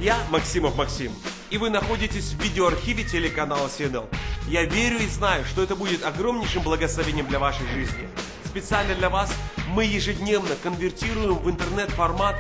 Я Максимов Максим, и вы находитесь в видеоархиве телеканала CNL. Я верю и знаю, что это будет огромнейшим благословением для вашей жизни. Специально для вас мы ежедневно конвертируем в интернет-формат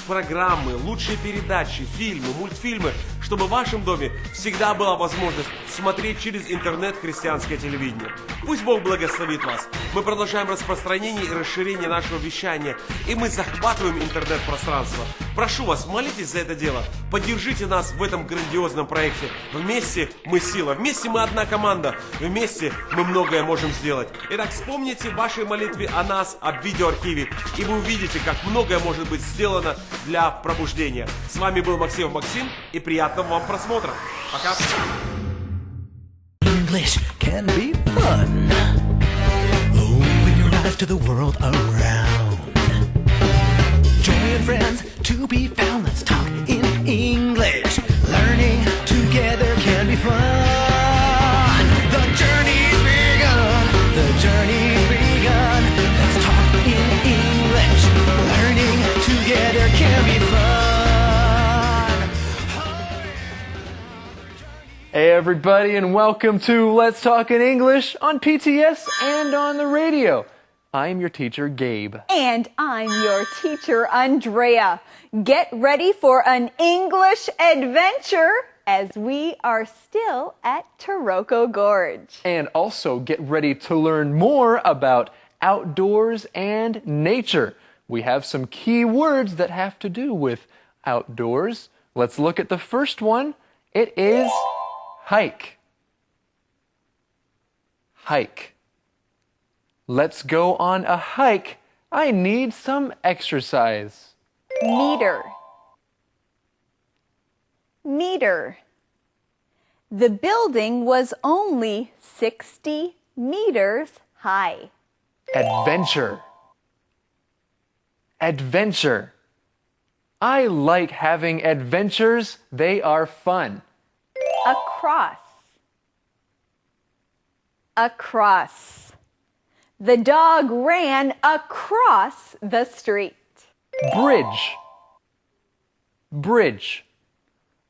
программы, лучшие передачи, фильмы, мультфильмы, чтобы в вашем доме всегда была возможность смотреть через интернет христианское телевидение. Пусть Бог благословит вас. Мы продолжаем распространение и расширение нашего вещания, и мы захватываем интернет-пространство. Прошу вас, молитесь за это дело. Поддержите нас в этом грандиозном проекте. Вместе мы сила, вместе мы одна команда, вместе мы многое можем сделать. Итак, вспомните в вашей молитве о нас, об видеоархиве, и вы увидите, как многое может быть сделано для пробуждения. С вами был Максимов Максим, и приятного вам просмотра. Пока. English can be fun. Open your eyes to the world around. Join friends to be found. Let's talk in English. Learning together can be fun. The journey's begun. The journey's begun. Let's talk in English. Learning together can be fun. Hey everybody, and welcome to Let's Talk in English on PTS and on the radio. I'm your teacher, Gabe. And I'm your teacher, Andrea. Get ready for an English adventure as we are still at Taroko Gorge. And also get ready to learn more about outdoors and nature. We have some key words that have to do with outdoors. Let's look at the first one. It is hike. Hike. Let's go on a hike. I need some exercise. Meter. Meter. The building was only 60 meters high. Adventure. Adventure. I like having adventures. They are fun. Across. Across. The dog ran across the street. Bridge. Bridge.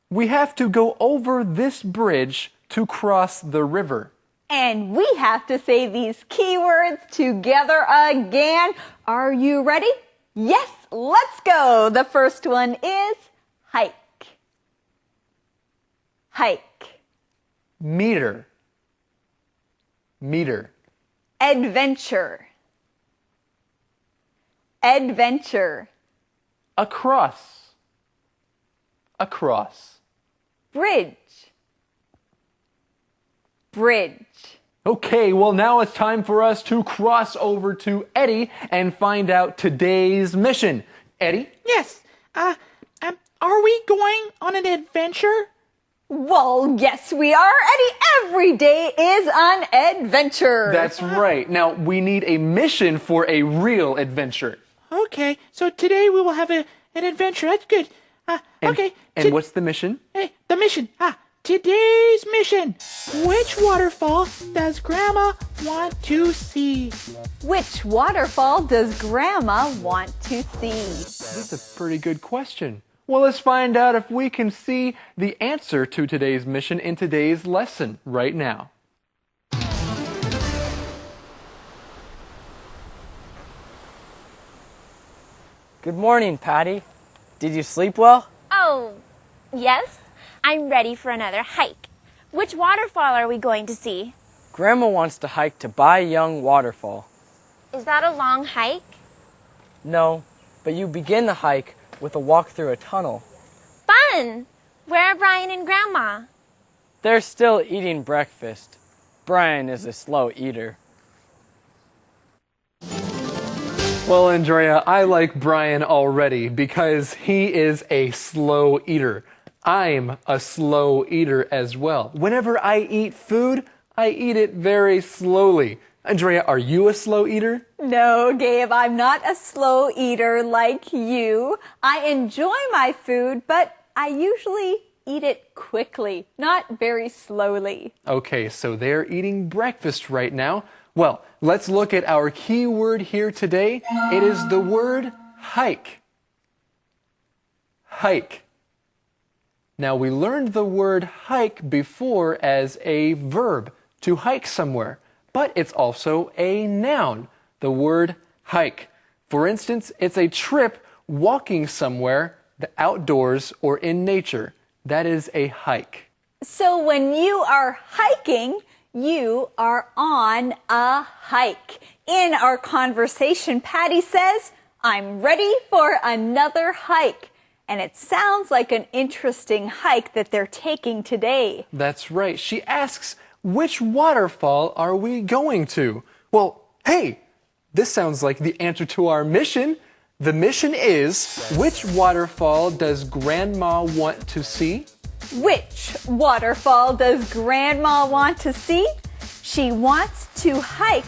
We have to go over this bridge to cross the river. And we have to say these keywords together again. Are you ready? Yes, let's go. The first one is hike. Hike. Meter. Meter. Adventure. Adventure. Across. Across. Bridge. Bridge. Okay, well now it's time for us to cross over to Eddie and find out today's mission. Eddie? Yes. Are we going on an adventure? Well, yes, we are, Eddie. Every day is an adventure. That's right. Now, we need a mission for a real adventure. Okay, so today we will have an adventure. That's good. Okay. And what's the mission? Hey, the mission. Today's mission. Which waterfall does Grandma want to see? Which waterfall does Grandma want to see? That's a pretty good question. Well, let's find out if we can see the answer to today's mission in today's lesson right now. Good morning, Patty. Did you sleep well? Oh, yes. I'm ready for another hike. Which waterfall are we going to see? Grandma wants to hike to Bai Young Waterfall. Is that a long hike? No, but you begin the hike with a walk through a tunnel. Fun! Where are Brian and Grandma? They're still eating breakfast. Brian is a slow eater. Well, Andrea, I like Brian already because he is a slow eater. I'm a slow eater as well. Whenever I eat food, I eat it very slowly. Andrea, are you a slow eater? No, Gabe, I'm not a slow eater like you. I enjoy my food, but I usually eat it quickly, not very slowly. Okay, so they're eating breakfast right now. Well, let's look at our key word here today. It is the word hike. Hike. Now, we learned the word hike before as a verb, to hike somewhere, but it's also a noun, the word hike. For instance, it's a trip walking somewhere, the outdoors or in nature. That is a hike. So when you are hiking, you are on a hike. In our conversation, Patty says, I'm ready for another hike. And it sounds like an interesting hike that they're taking today. That's right. She asks, which waterfall are we going to? Well, hey, this sounds like the answer to our mission. The mission is, which waterfall does Grandma want to see? Which waterfall does Grandma want to see? She wants to hike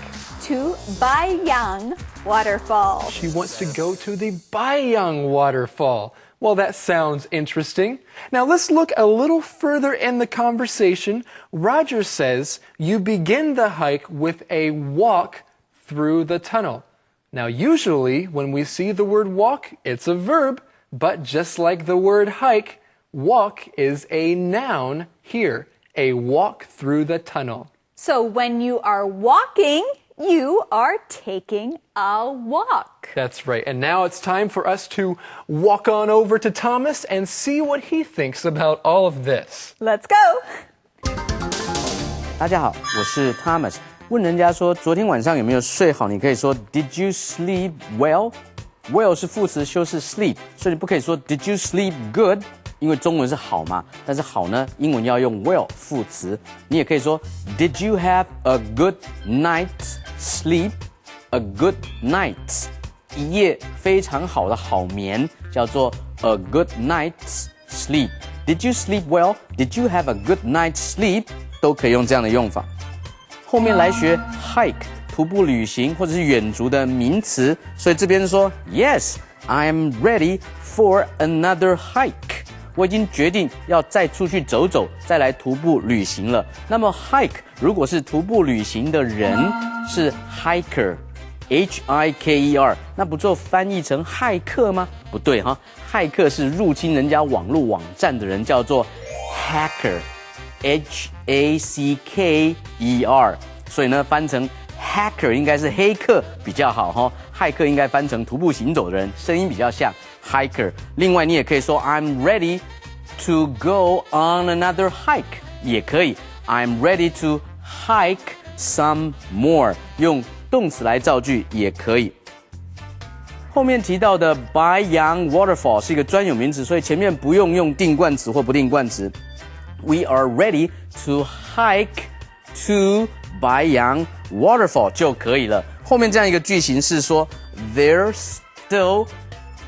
to Baiyang Waterfall. She wants to go to the Baiyang Waterfall. Well, that sounds interesting. Now let's look a little further in the conversation. Roger says you begin the hike with a walk through the tunnel. Now usually when we see the word walk, it's a verb, but just like the word hike, walk is a noun here, a walk through the tunnel. So when you are walking, you are taking a walk. That's right. And now it's time for us to walk on over to Thomas and see what he thinks about all of this. Let's go. 大家好，我是 Thomas。问人家说昨天晚上有没有睡好，你可以说 Did you sleep well？Well 是副词修饰 sleep， 所以你不可以说 Did you sleep good？ 因为中文是好嘛，但是好呢，英文要用 well 副词。你也可以说 Did you have a good night's sleep？A good night， 一夜非常好的好眠，叫做 a good night's sleep。Did you sleep well? Did you have a good night's sleep? 都可以用这样的用法。后面来学 hike， 徒步旅行或者是远足的名词，所以这边说 Yes, I'm ready for another hike。我已经决定要再出去走走，再来徒步旅行了。那么 hike 如果是徒步旅行的人，是 hiker。H-I-K-E-R， 那不就翻译成骇客吗？不对哈，骇客是入侵人家网络网站的人，叫做 hacker，H-A-C-K-E-R。所以呢，翻成 hacker 应该是黑客比较好哈，骇客应该翻成徒步行走的人，声音比较像 hiker。另外，你也可以说 I'm ready to go on another hike， 也可以 I'm ready to hike some more， 用动词来造句也可以。后面提到的 Baiyang Waterfall 是一个专有名词，所以前面不用用定冠词或不定冠词。We are ready to hike to Baiyang Waterfall 就可以了。后面这样一个句型是说 They're still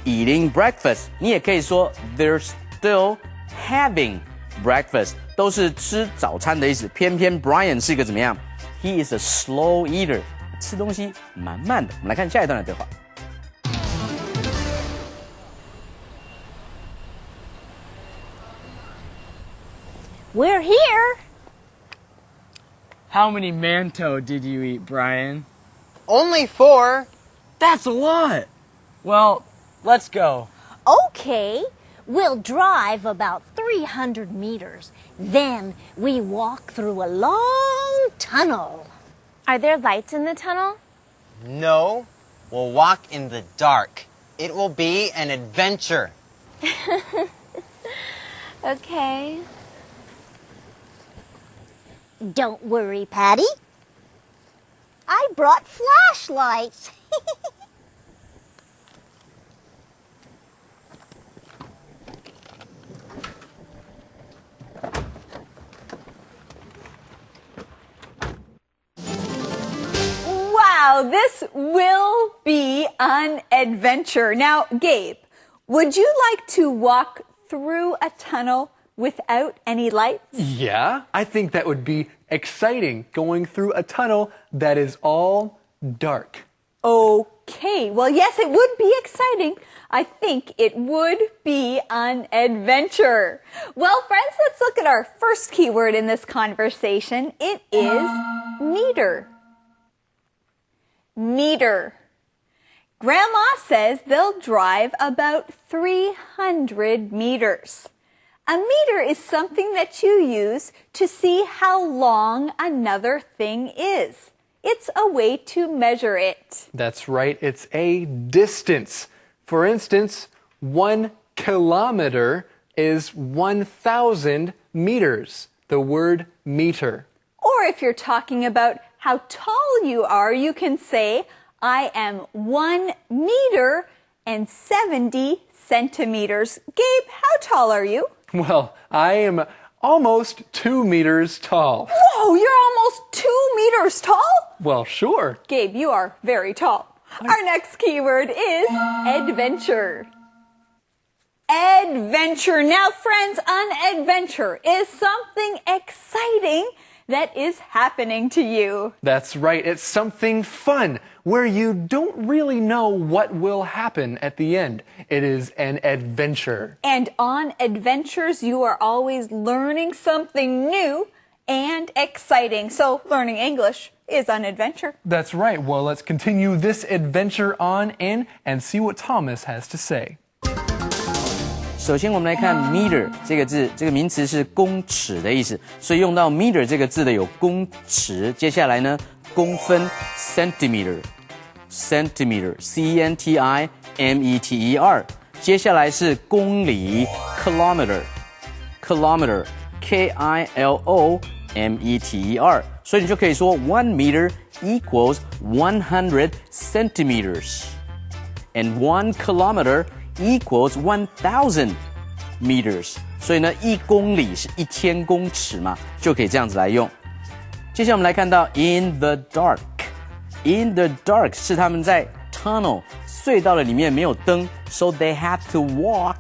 eating breakfast， 你也可以说 They're still having breakfast， 都是吃早餐的意思。偏偏 Brian 是一个怎么样？ He is a slow eater， 吃东西蛮慢的。我们来看下一段的对话。We're here. How many mantou did you eat, Brian? Only 4. That's a lot. Well, let's go. Okay, we'll drive about 300 meters. Then we walk through a long tunnel. Are there lights in the tunnel? No, we'll walk in the dark. It will be an adventure. Okay. Don't worry, Patty. I brought flashlights. Wow, this will be an adventure. Now, Gabe, would you like to walk through a tunnel without any lights? Yeah, I think that would be exciting, going through a tunnel that is all dark. Okay, well, yes, it would be exciting. I think it would be an adventure. Well, friends, let's look at our first keyword in this conversation. It is meter. Meter. Grandma says they'll drive about 300 meters. A meter is something that you use to see how long another thing is. It's a way to measure it. That's right, it's a distance. For instance, 1 kilometer is 1,000 meters. The word meter. Or if you're talking about how tall you are, you can say, I am 1 meter and 70 centimeters. Gabe, how tall are you? Well, I am almost 2 meters tall. Whoa, you're almost 2 meters tall? Well, sure. Gabe, you are very tall. Our next keyword is adventure. Adventure. Now, friends, an adventure is something exciting that is happening to you. That's right. It's something fun where you don't really know what will happen at the end. It is an adventure. And on adventures, you are always learning something new and exciting. So learning English is an adventure. That's right. Well, let's continue this adventure on in and see what Thomas has to say. 首先，我们来看 meter 这个字，这个名词是公尺的意思，所以用到 meter 这个字的有公尺。接下来呢，公分 centimeter，centimeter C-E-N-T-I-M-E-T-E-R。接下来是公里 kilometer，kilometer K-I-L-O-M-E-T-E-R。所以你就可以说 1 meter equals 100 centimeters and 1 kilometer equals 1,000 meters， 所以呢，1公里是1000公尺嘛，就可以这样子来用。接下来我们来看到 in the dark，in the dark 是他们在 tunnel 隧道的里面没有灯 ，so they had to walk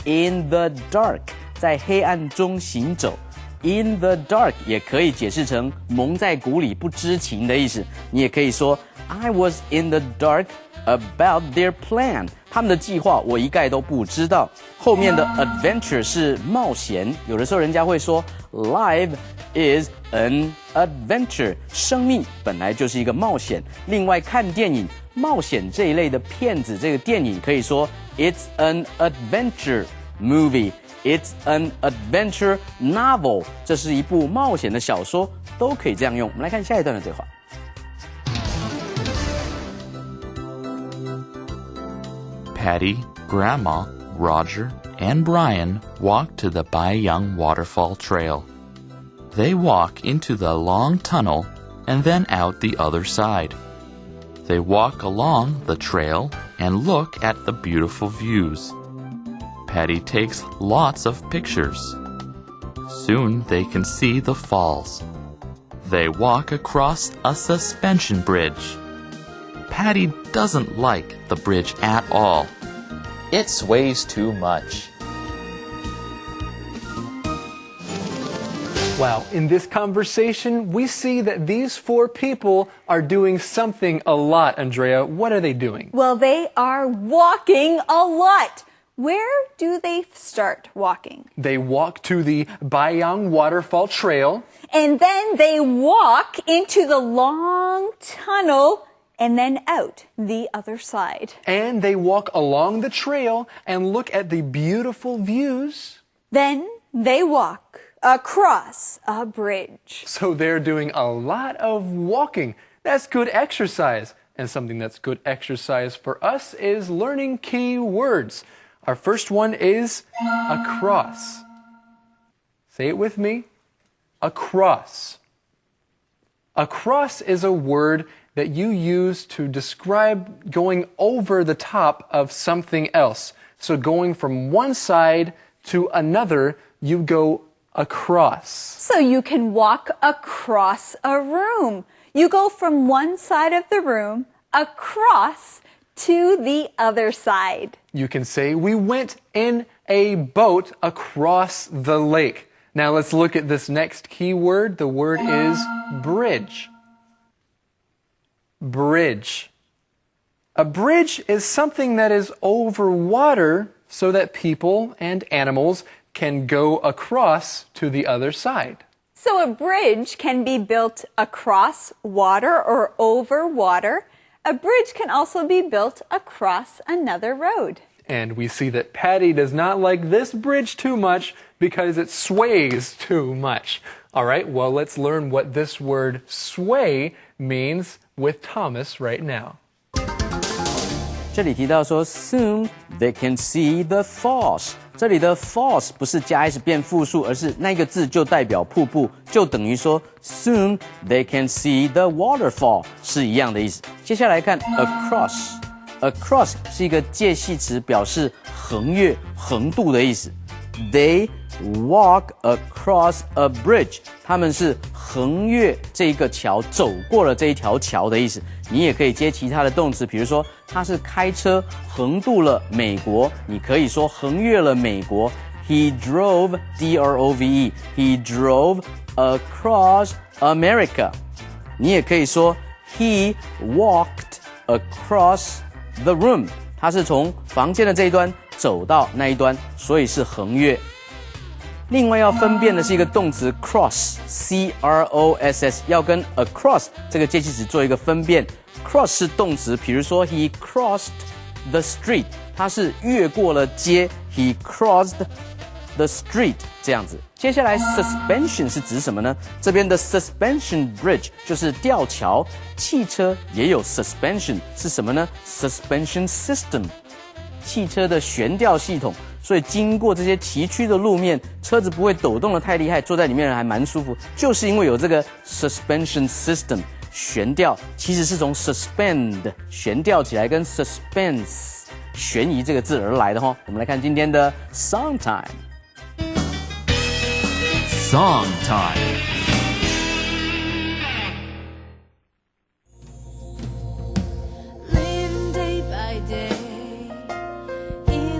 in the dark， 在黑暗中行走。In the dark 也可以解释成蒙在鼓里不知情的意思，你也可以说 I was in the dark about their plan， 他们的计划我一概都不知道。后面的 adventure 是冒险，有的时候人家会说 life is an adventure， 生命本来就是一个冒险。另外看电影冒险这一类的片子，这个电影可以说 it's an adventure movie。It's an adventure novel， 这是一部冒险的小说，都可以这样用。我们来看下一段的对话。Patty, Grandma, Roger, and Brian walk to the Baiyang Waterfall Trail. They walk into the long tunnel and then out the other side. They walk along the trail and look at the beautiful views. Patty takes lots of pictures. Soon they can see the falls. They walk across a suspension bridge. Patty doesn't like the bridge at all. It sways too much. Wow, in this conversation, we see that these 4 people are doing something a lot, Andrea. What are they doing? Well, they are walking a lot. Where do they start walking? They walk to the Baiyang Waterfall Trail. And then they walk into the long tunnel and then out the other side. And they walk along the trail and look at the beautiful views. Then they walk across a bridge. So they're doing a lot of walking. That's good exercise. And something that's good exercise for us is learning key words. Our first one is across. Say it with me. Across. Across is a word that you use to describe going over the top of something else. So going from one side to another, you go across. So you can walk across a room. You go from one side of the room across to the other side. You can say, we went in a boat across the lake. Now let's look at this next key word. The word is bridge. Bridge. A bridge is something that is over water so that people and animals can go across to the other side. So a bridge can be built across water or over water. A bridge can also be built across another road. And we see that Patty does not like this bridge too much because it sways too much. All right, well, let's learn what this word sway means with Thomas right now. 这里提到说 soon they can see the falls。这里的 falls 不是加 s 变复数，而是那个字就代表瀑布，就等于说 soon they can see the waterfall 是一样的意思。接下来看 across。across 是一个介系词，表示横越、横渡的意思。They walk across a bridge， 他们是横越这个桥，走过了这一条桥的意思。你也可以接其他的动词，比如说他是开车横渡了美国，你可以说横越了美国。He drove D-R-O-V-E. He drove across America. 你也可以说 He walked across the room. 他是从房间的这一端走到那一端，所以是横越。另外要分辨的是一个动词 cross C-R-O-S-S， 要跟 across 这个介系词做一个分辨。cross 是动词，比如说 he crossed the street， 他是越过了街 he crossed the street 这样子。接下来 suspension 是指什么呢？这边的 suspension bridge 就是吊桥，汽车也有 suspension 是什么呢？ suspension system， 汽车的悬吊系统。所以经过这些崎岖的路面，车子不会抖动得太厉害，坐在里面还蛮舒服，就是因为有这个 suspension system 悬吊，其实是从 suspend 悬吊起来，跟 suspense 悬疑这个字而来的齁。我们来看今天的 song time。Song time。Living day by day.In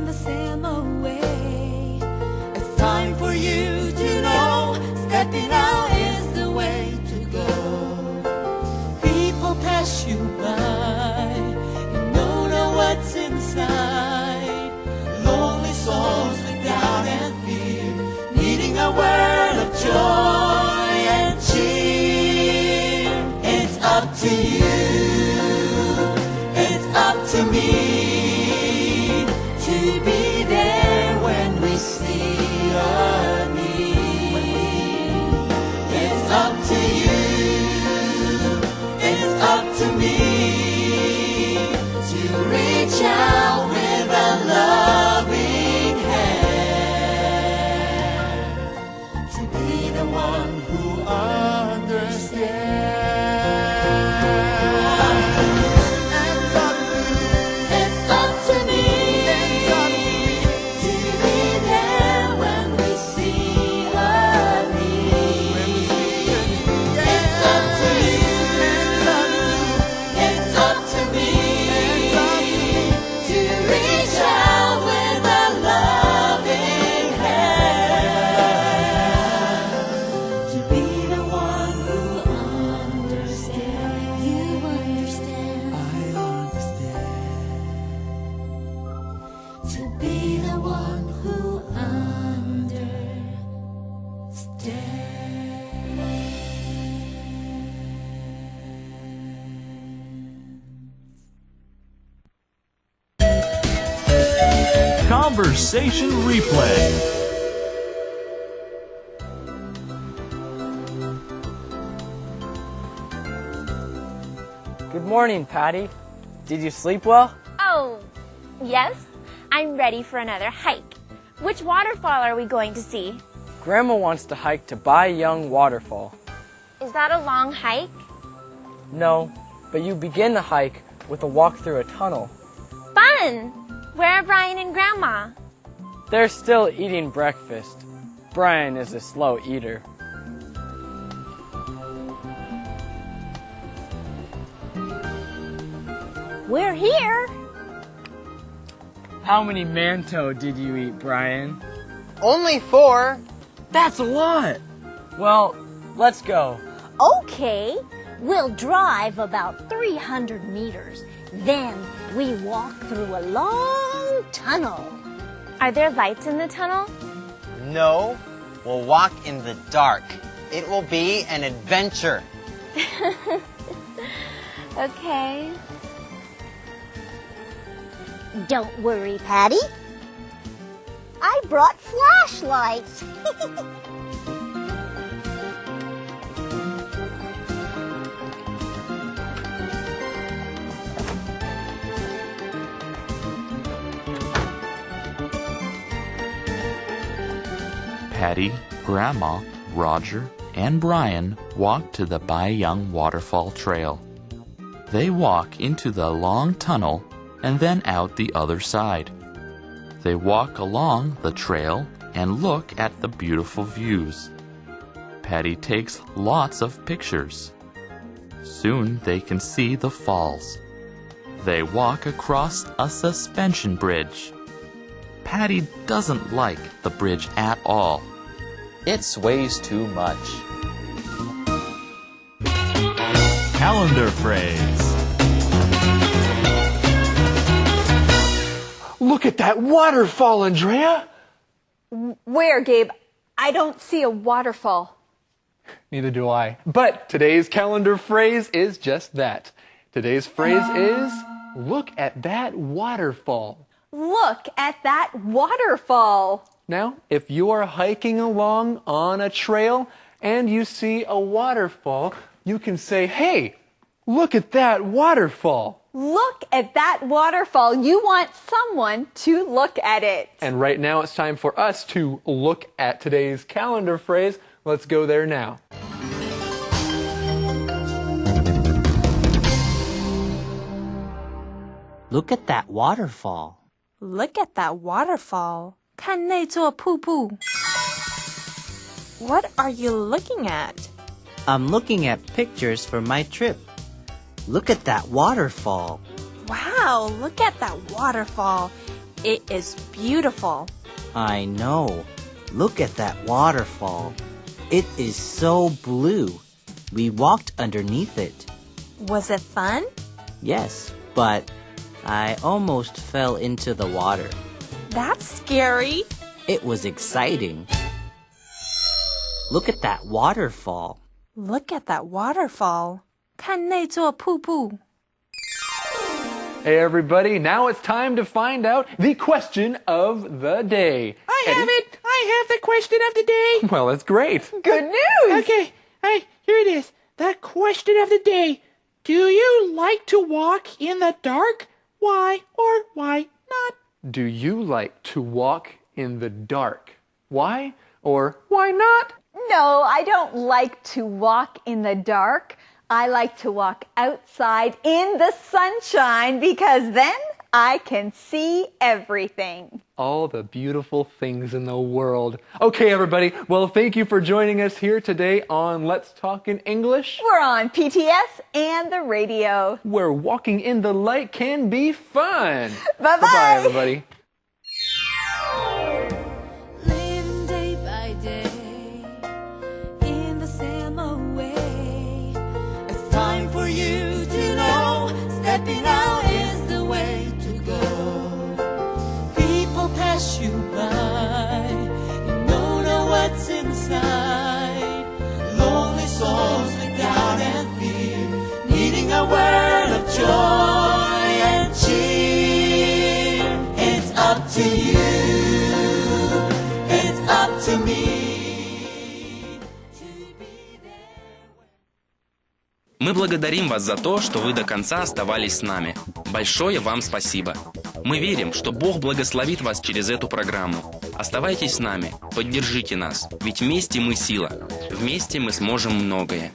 the same way, it's time for you to know stepping out is the way to go. People pass you by, you don't know what's inside. Lonely souls with doubt and fear, needing a word of joy and cheer. It's up to you, it's up to me.To be there when we see a need. It's up to you, it's up to me to reach out with a loving hand, to be the one who Conversation Replay. Good morning, Patty. Did you sleep well? Oh, yes. I'm ready for another hike. Which waterfall are we going to see? Grandma wants to hike to Bai Young Waterfall. Is that a long hike? No, but you begin the hike with a walk through a tunnel. Fun! Where are Brian and Grandma? They're still eating breakfast. Brian is a slow eater. We're here. How many mantou did you eat, Brian? Only 4. That's a lot. Well, let's go. Okay. We'll drive about 300 meters. Then we walk through a long tunnel. Are there lights in the tunnel? No, we'll walk in the dark. It will be an adventure. Okay. Don't worry, Patty. I brought flashlights. Patty, Grandma, Roger, and Brian walk to the Baiyang Waterfall Trail. They walk into the long tunnel and then out the other side. They walk along the trail and look at the beautiful views. Patty takes lots of pictures. Soon they can see the falls. They walk across a suspension bridge. Patty doesn't like the bridge at all. It sways too much. Calendar phrase. Look at that waterfall, Andrea. Where, Gabe? I don't see a waterfall. Neither do I. But today's calendar phrase is just that. Today's phrase is, look at that waterfall. Look at that waterfall. Now, if you are hiking along on a trail and you see a waterfall, you can say, hey, look at that waterfall. Look at that waterfall. You want someone to look at it. And right now it's time for us to look at today's calendar phrase. Let's go there now. Look at that waterfall. Look at that waterfall. 看那座瀑布. What are you looking at? I'm looking at pictures for my trip. Look at that waterfall. Wow, look at that waterfall. It is beautiful. I know. Look at that waterfall. It is so blue. We walked underneath it. Was it fun? Yes, but I almost fell into the water. That's scary. It was exciting. Look at that waterfall. Look at that waterfall. 看那座瀑布. Hey everybody, now it's time to find out the question of the day. I have it. I have the question of the day. Well, that's great. Good news. Okay, here it is. The question of the day. Do you like to walk in the dark? Why or why not? Do you like to walk in the dark? Why or why not? No, I don't like to walk in the dark. I like to walk outside in the sunshine because then I can see everything. All the beautiful things in the world. Okay, everybody. Well, thank you for joining us here today on Let's Talk in English. We're on PTS and the radio, where walking in the light can be fun. Bye-bye. Bye-bye, everybody. Living day by day in the same way. It's time for you to know stepping out is the way to go. People pass you by, you don't know what's inside. Lonely souls with doubt and fear, needing a word of joy and cheer. It's up to you, it's up to me. Мы благодарим вас за то, что вы до конца оставались с нами. Большое вам спасибо. Мы верим, что Бог благословит вас через эту программу. Оставайтесь с нами, поддержите нас, ведь вместе мы сила. Вместе мы сможем многое.